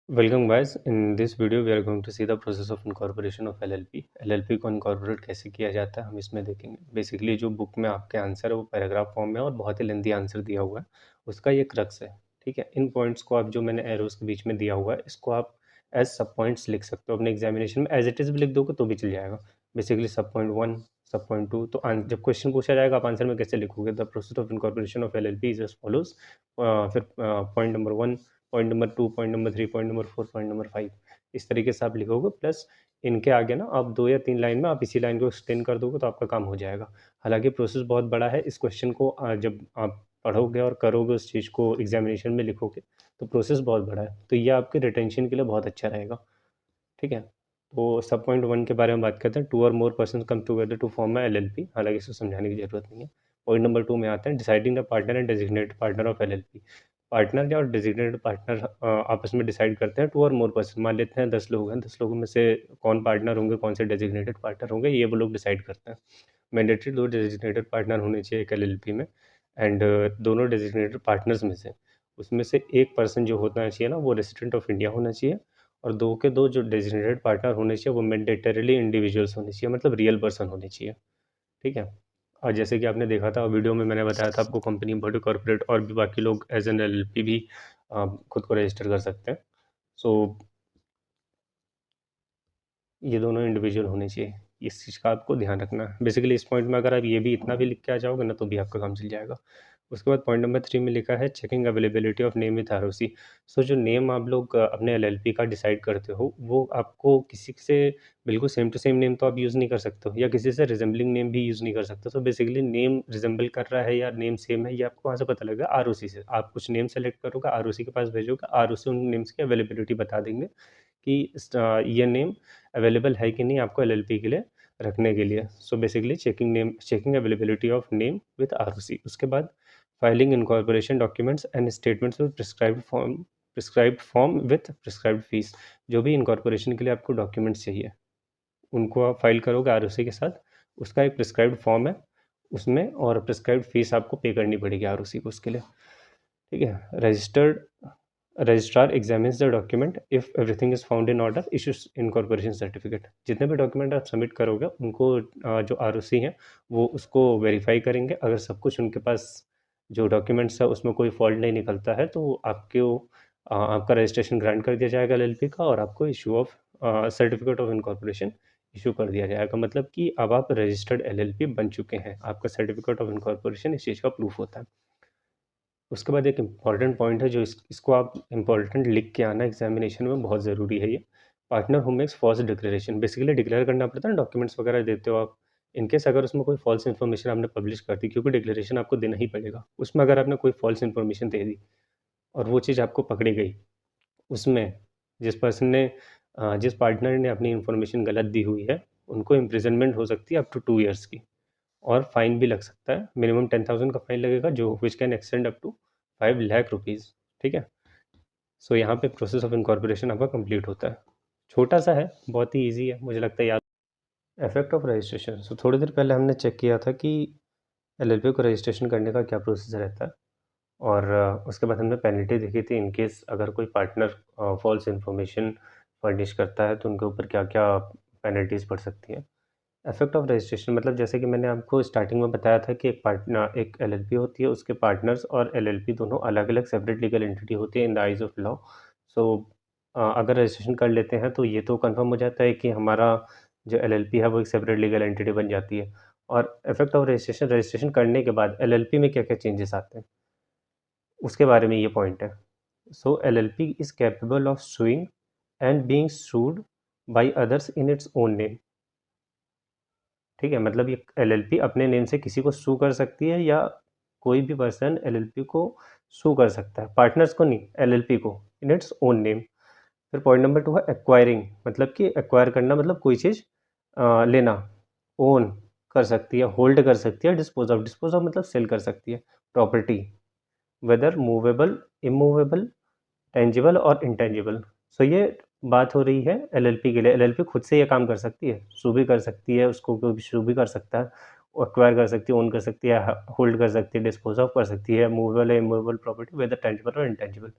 Welcome guys. In this video we are going to see the process of incorporation of LLP. LLP को incorporate कैसे किया जाता है हम इसमें देखेंगे. बेसिकली जो बुक में आपके आंसर है वो पैराग्राफ फॉर्म में और बहुत ही लेंथी आंसर दिया हुआ है, उसका ये क्रक्स है. ठीक है, इन पॉइंट्स को आप जो मैंने एरोस के बीच में दिया हुआ है इसको आप एज सब पॉइंट्स लिख सकते हो अपने एग्जामिनेशन में. एज इट इज़ भी लिख दोगे तो भी चल जाएगा. बेसिकली सब पॉइंट 1, सब पॉइंट 2. तो जब क्वेश्चन पूछा जाएगा आप आंसर में कैसे लिखोगे. The process of incorporation of LLP is as follows. फिर point number 1, point number 2, point number 3, point number 4, point number 5, इस तरीके से आप लिखोगे. प्लस इनके आगे ना आप 2 या 3 लाइन में आप इसी लाइन को एक्सटेंड कर दोगे तो आपका काम हो जाएगा. हालांकि प्रोसेस बहुत बड़ा है. इस क्वेश्चन को जब आप पढ़ोगे और करोगे उस चीज़ को एग्जामिनेशन में लिखोगे तो प्रोसेस बहुत बड़ा है. तो ये आपके रिटेंशन के लिए बहुत अच्छा रहेगा. ठीक है, तो सब पॉइंट 1 के बारे में बात करते हैं. 2 और more person come together to form LLP. हालांकि इसको समझाने की जरूरत नहीं है. पॉइंट नंबर 2 में आते हैं deciding the partner and designated partner of LLP. Partner या और डेजिग्नेटेड पार्टनर आपस में डिसाइड करते हैं. 2 और मोर पर्सन, मान लेते हैं 10 लोग हैं, 10 लोगों में से कौन पार्टनर होंगे, कौन से डेजिग्नेटेड पार्टनर होंगे, ये वो लोग डिसाइड करते हैं. मैंडेटरी 2 डेजिग्नेटेड पार्टनर होने चाहिए एक LLP में. एंड दोनों डेजिग्नेटेड पार्टनर्स में से उसमें से एक पर्सन जो होना चाहिए ना वो रेसिडेंट ऑफ इंडिया होना चाहिए. और 2 के 2 जो डेजिग्नेटेड पार्टनर होने चाहिए वो मैंडेटरीली इंडिविजुअल्स होने चाहिए, मतलब रियल पर्सन होने चाहिए. ठीक है, और जैसे कि आपने देखा था वीडियो में मैंने बताया था आपको, कंपनी, बॉडी कॉर्पोरेट और भी बाकी लोग एज एन LLP भी खुद को रजिस्टर कर सकते हैं. सो ये दोनों इंडिविजुअल होने चाहिए. इस चीज़ का आपको ध्यान रखना है. बेसिकली इस पॉइंट में अगर आप ये भी इतना भी लिख के आ जाओगे ना तो भी आपका काम चल जाएगा. उसके बाद पॉइंट नंबर 3 में लिखा है checking availability of name with ROC. So जो नेम आप लोग अपने LLP का डिसाइड करते हो वो आपको किसी से बिल्कुल सेम टू सेम नेम तो आप यूज़ नहीं कर सकते हो, या किसी से रिजेंबलिंग नेम भी यूज़ नहीं कर सकते. तो बेसिकली नेम रिजेंबल कर रहा है या नेम सेम है ये आपको वहाँ से पता लगेगा ROC से. आप कुछ नेम सेलेक्ट करोगे, ROC के पास भेजोगे, ROC उन नेम्स की अवेलेबिलिटी बता देंगे कि ये नेम अवेलेबल है कि नहीं आपको LLP के लिए रखने के लिए. So basically checking availability of name with ROC. उसके बाद filing incorporation documents and statements with prescribed form with prescribed fees. जो भी इनकॉर्पोरेशन के लिए आपको डॉक्यूमेंट्स चाहिए उनको आप फाइल करोगे ROC के साथ. उसका एक प्रिस्क्राइब्ड फॉर्म है उसमें, और प्रिस्क्राइब्ड फीस आपको पे करनी पड़ेगी ROC को उसके लिए. ठीक है, registrar examines the document. If everything is found in order issues incorporation certificate. जितने भी डॉक्यूमेंट आप सबमिट करोगे उनको जो ROC हैं वो उसको वेरीफाई करेंगे. अगर सब कुछ उनके पास जो डॉक्यूमेंट्स है उसमें कोई फॉल्ट नहीं निकलता है तो आपका रजिस्ट्रेशन ग्रांट कर दिया जाएगा LLP का, और आपको issue of certificate of incorporation issue कर दिया जाएगा. मतलब कि अब आप रजिस्टर्ड LLP बन चुके हैं. आपका सर्टिफिकेट ऑफ इनकॉर्पोरेशन इस चीज़ का प्रूफ होता है. उसके बाद एक इम्पॉर्टेंट पॉइंट है जो इसको आप इम्पॉर्टेंट लिख के आना एग्जामिनेशन में, बहुत ज़रूरी है ये. Partner who makes false declaration. Basically declare करना पड़ता है ना, डॉक्यूमेंट्स वगैरह देते हो आप. इनकेस अगर उसमें कोई फॉल्स इन्फॉर्मेशन आपने पब्लिश कर दी, क्योंकि डिक्लेरेशन आपको देना ही पड़ेगा, उसमें अगर आपने कोई फॉल्स इन्फॉर्मेशन दे दी और वो चीज़ आपको पकड़ी गई, उसमें जिस पर्सन ने जिस पार्टनर ने अपनी इन्फॉर्मेशन गलत दी हुई है उनको इम्प्रिजनमेंट हो सकती है अप टू 2 ईयर्स की, और फाइन भी लग सकता है. मिनिमम 10,000 का फाइन लगेगा जो which can extend up to 5 lakh rupees. ठीक है, सो यहाँ पे प्रोसेस ऑफ इनकॉर्पोरेशन आपका कंप्लीट होता है. छोटा सा है, बहुत ही इजी है, मुझे लगता है याद. Effect of registration. सो थोड़ी देर पहले हमने चेक किया था कि LLP को रजिस्ट्रेशन करने का क्या प्रोसेस रहता है, और उसके बाद हमने पेनल्टी देखी थी इन केस अगर कोई पार्टनर फॉल्स इन्फॉर्मेशन फर्निश करता है तो उनके ऊपर क्या क्या पेनल्टीज़ पड़ सकती हैं. इफेक्ट ऑफ रजिस्ट्रेशन मतलब जैसे कि मैंने आपको स्टार्टिंग में बताया था कि एक LLP होती है, उसके पार्टनर्स और LLP दोनों अलग अलग सेपरेट लीगल एंटिटी होती है in the eyes of law. So अगर रजिस्ट्रेशन कर लेते हैं तो ये तो कंफर्म हो जाता है कि हमारा जो LLP है वो एक सेपरेट लीगल एंटिटी बन जाती है. और इफेक्ट ऑफ रजिस्ट्रेशन करने के बाद LLP में क्या क्या चेंजेस आते हैं उसके बारे में ये पॉइंट है. सो LLP is capable of sewing and being sued by others in its own name. ठीक है, मतलब ये LLP अपने नेम से किसी को सू कर सकती है, या कोई भी पर्सन LLP को सू कर सकता है, पार्टनर्स को नहीं, LLP को इन इट्स ओन नेम. फिर पॉइंट नंबर 2 है एक्वायरिंग. मतलब कि एक्वायर करना मतलब कोई चीज़ लेना, ओन कर सकती है, होल्ड कर सकती है. डिस्पोज ऑफ मतलब सेल कर सकती है property, whether movable, immovable, tangible और इंटेंजिबल. सो ये बात हो रही है LLP के लिए. LLP खुद से ये काम कर सकती है, सू भी कर सकती है, उसको कोई भी सू भी कर सकता है, एक्वायर कर सकती है, ओन कर सकती है, होल्ड कर सकती है, डिस्पोज ऑफ कर सकती है, मूवेबल है, इमूवेबल प्रॉपर्टी, वेदर टेंजिबल और intangible.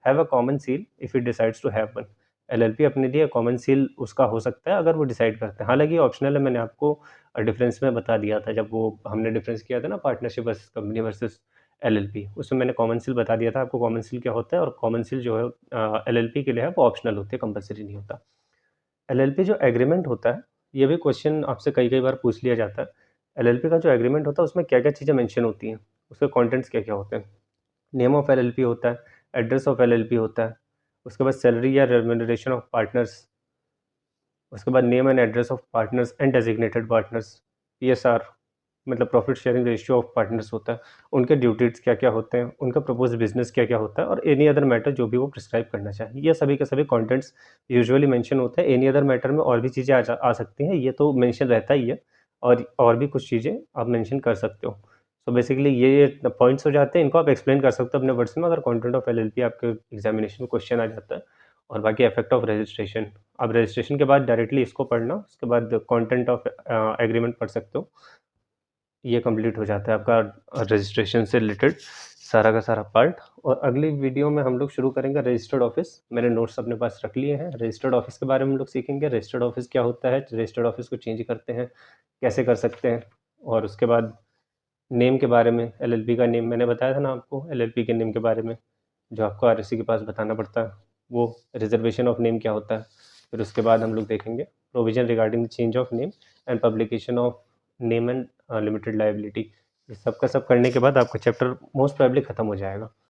Have a common seal if it decides to have one. LLP अपने लिए कॉमन सील उसका हो सकता है अगर वो डिसाइड करते हैं, हालांकि ऑप्शनल है। मैंने आपको डिफरेंस में बता दिया था जब वो हमने डिफरेंस किया था ना, partnership versus company versus LLP, उसमें मैंने कॉमन सील बता दिया था आपको कॉमन सील क्या होता है, और कॉमन सील जो है एलएलपी के लिए है वो ऑप्शनल होती है, कंपलसरी नहीं होता। एलएलपी जो एग्रीमेंट होता है, ये भी क्वेश्चन आपसे कई कई बार पूछ लिया जाता है। एलएलपी का जो एग्रीमेंट होता है उसमें क्या क्या चीज़ें मेंशन होती हैं, उसके कंटेंट्स क्या क्या होते हैं। नेम ऑफ एलएलपी होता है, एड्रेस ऑफ एलएलपी होता है, उसके बाद सैलरी या रेम्यूनरेशन ऑफ पार्टनर्स, उसके बाद name and address of partners and designated partners, PSR मतलब profit sharing ratio of partners होता है, उनके ड्यूटीज क्या क्या होते हैं, उनका प्रपोज बिजनेस क्या क्या होता है, और एनी अदर मैटर जो भी वो प्रिस्क्राइब करना चाहिए, ये सभी के सभी कंटेंट्स यूजुअली मेंशन होते हैं। एनी अदर मैटर में और भी चीज़ें आ सकती हैं, ये तो मेंशन रहता ही है, और भी कुछ चीज़ें आप मेंशन कर सकते हो। सो बेसिकली ये पॉइंट्स हो जाते हैं, इनको आप एक्सप्लेन कर सकते हो अपने वर्ड्स में अगर कंटेंट ऑफ एलएलपी आपके एग्जामिनेशन में क्वेश्चन आ जाता है। और बाकी इफेक्ट ऑफ रजिस्ट्रेशन, आप रजिस्ट्रेशन के बाद डायरेक्टली इसको पढ़ना, उसके बाद कंटेंट ऑफ एग्रीमेंट पढ़ सकते हो। ये कंप्लीट हो जाता है आपका रजिस्ट्रेशन से रिलेटेड सारा का सारा पार्ट। और अगली वीडियो में हम लोग शुरू करेंगे रजिस्टर्ड ऑफिस। मैंने नोट्स अपने पास रख लिए हैं, रजिस्टर्ड ऑफिस के बारे में हम लोग सीखेंगे, रजिस्टर्ड ऑफिस क्या होता है, रजिस्टर्ड ऑफिस को चेंज करते हैं कैसे कर सकते हैं, और उसके बाद नेम के बारे में, एलएलपी का नेम मैंने बताया था ना आपको, एलएलपी के नेम के बारे में जो आपको आरएससी के पास बताना पड़ता है, वो रिजर्वेशन ऑफ नेम क्या होता है। फिर उसके बाद हम लोग देखेंगे provision regarding the change of name and publication of name and limited liability. ये सब का सब करने के बाद आपका चैप्टर मोस्ट प्रोबेबली खत्म हो जाएगा।